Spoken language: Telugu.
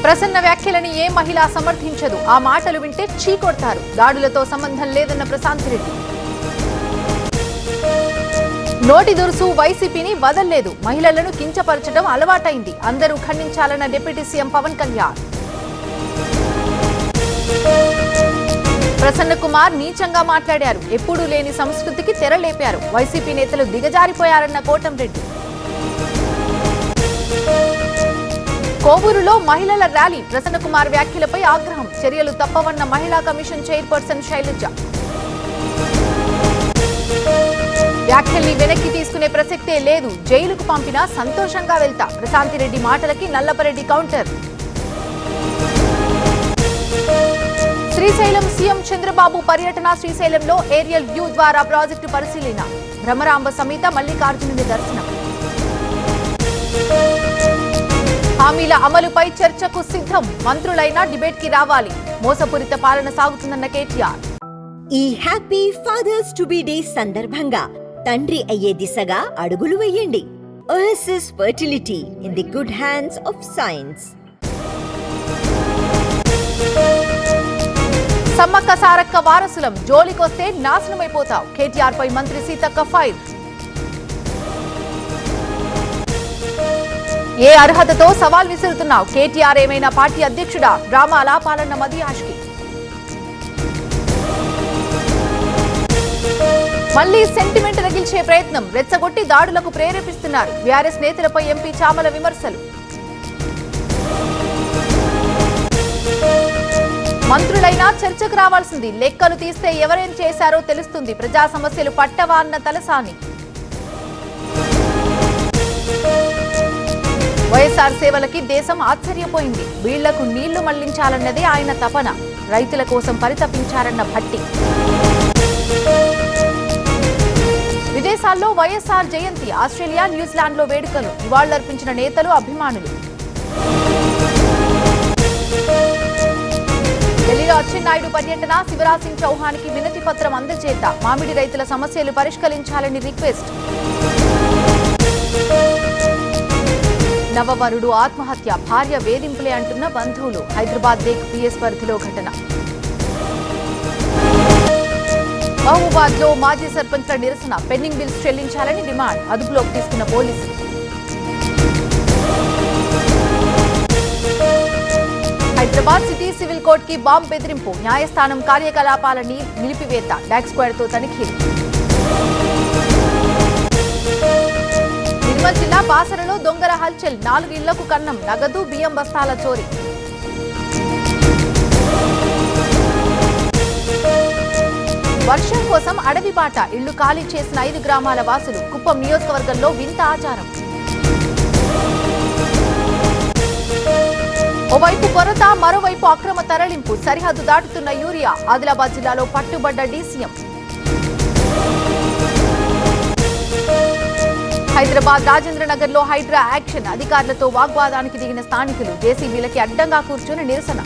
ప్రసన్న వ్యాఖ్యలని ఏ మహిళ సమర్థించదు. ఆ మాటలు వింటే చీకొడతారు. దాడులతో సంబంధం లేదన్న ప్రశాంత్ రెడ్డి. నోటి దురుసు వైసీపీని వదల్లేదు. మహిళలను కించపరచడం అలవాటైంది. అందరూ ఖండించాలన్న డిప్యూటీ సీఎం పవన్ కళ్యాణ్. ప్రసన్న కుమార్ నీచంగా మాట్లాడారు. ఎప్పుడూ లేని సంస్కృతికి తెరలేపారు. వైసీపీ నేతలు దిగజారిపోయారన్న కోటంరెడ్డి. కోవూరులో మహిళల ర్యాలీ. ప్రసన్న కుమార్ వ్యాఖ్యలపై ఆగ్రహం. చర్యలు తప్పవన్న మహిళా కమిషన్ చైర్పర్సన్ శైలజ. వ్యాఖ్యల్ని వెనక్కి తీసుకునే ప్రసక్తే లేదు. జైలుకు పంపినా సంతోషంగా వెళ్తా. ప్రశాంతిరెడ్డి మాటలకి నల్లపరెడ్డి కౌంటర్. శ్రీశైలం సీఎం చంద్రబాబు పర్యటన. శ్రీశైలంలో ఏరియల్ వ్యూ ద్వారా ప్రాజెక్టు పరిశీలన. భ్రమరాంబ సమేత మల్లికార్జునుని దర్శనం. హామీల అమలుపై చర్చకు సిద్ధం. మంత్రులైనా డిబేట్ కి రావాలి. మోసపూరిత పాలన సాగుతుందన్న కేటీఆర్. ఈ happy fathers to be day సందర్భంగా తండ్రి అయ్యే దిశగా అడుగులు వేయండి. OSS fertility in the good hands of science. Sammakka Sarakka వారసులం. జోలికొస్తే నాశనమైపోతావు. కేటీఆర్ పై మంత్రి సీతక్క ఫైర్. ఏ అర్హతతో సవాల్ విసురుతున్నావు? కేటీఆర్ ఏమైనా పార్టీ అధ్యక్షుడా? డ్రామా లాపాలన్న మదియాష్కి. మళ్లీ సెంటిమెంట్ రగిల్చే ప్రయత్నం. రెచ్చగొట్టి దాడులకు ప్రేరేపిస్తున్నారు. బీఆర్ఎస్ నేతలపై ఎంపీ చామల విమర్శలు. మంత్రులైనా చర్చకు రావాల్సింది. లెక్కలు తీస్తే ఎవరేం చేశారో తెలుస్తుంది. ప్రజా సమస్యలు పట్టవా అన్న తలసాని. వైఎస్ఆర్ సేవలకి దేశం ఆశ్చర్యపోయింది. వీళ్లకు నీళ్లు మళ్లించాలన్నదే ఆయన తపన. రైతుల కోసం పరితపించారన్న భట్టి. విదేశాల్లో వైఎస్ఆర్ జయంతి. ఆస్ట్రేలియా, న్యూజిలాండ్లో వేడుకలు. నివాళులర్పించిన నేతలు, అభిమానులు. ఢిల్లీలో అచ్చెన్నాయుడు పర్యటన. శివరాజ్ సింగ్ చౌహాన్ కి వినతి పత్రం అందజేత. మామిడి రైతుల సమస్యలు పరిష్కరించాలని రిక్వెస్ట్. నవవరుడు ఆత్మహత్య. భార్య వేధింపులే అంటున్న బంధువులు. హైదరాబాద్ దేక్ పిఎస్ పరిధిలో ఘటన. మహబూబాద్ లో మాజీ సర్పంచ్ల నిరసన. పెండింగ్ బిల్స్ చెల్లించాలని డిమాండ్. అదుపులోకి తీసుకున్న పోలీసులు. హైదరాబాద్ సిటీ సివిల్ కోర్ట్ కి బాంబ్ బెదిరింపు. న్యాయస్థానం కార్యకలాపాలని నిలిపివేత. డాగ్ స్క్వాడ్ తో తనిఖీలు. నిర్మల్ జిల్లా బాసరలో దొంగల హల్చల్. 4 ఇళ్లకు కన్నం. నగదు, బియ్యం బస్తాల చోరీ. వర్షం కోసం అడవి బాట. ఇళ్లు ఖాళీ చేసిన 5 గ్రామాల వాసులు. కుప్పం నియోజకవర్గంలో వింత ఆచారం. ఓవైపు కొరత, మరోవైపు అక్రమ తరలింపు. సరిహద్దు దాటుతున్న యూరియా. ఆదిలాబాద్ జిల్లాలో పట్టుబడ్డ డీసీఎం. హైదరాబాద్ రాజేంద్రనగర్ లో హైడ్రా యాక్షన్. అధికారులతో వాగ్వాదానికి దిగిన స్థానికులు. జేసీబీలకి అడ్డంగా కూర్చుని నిరసన.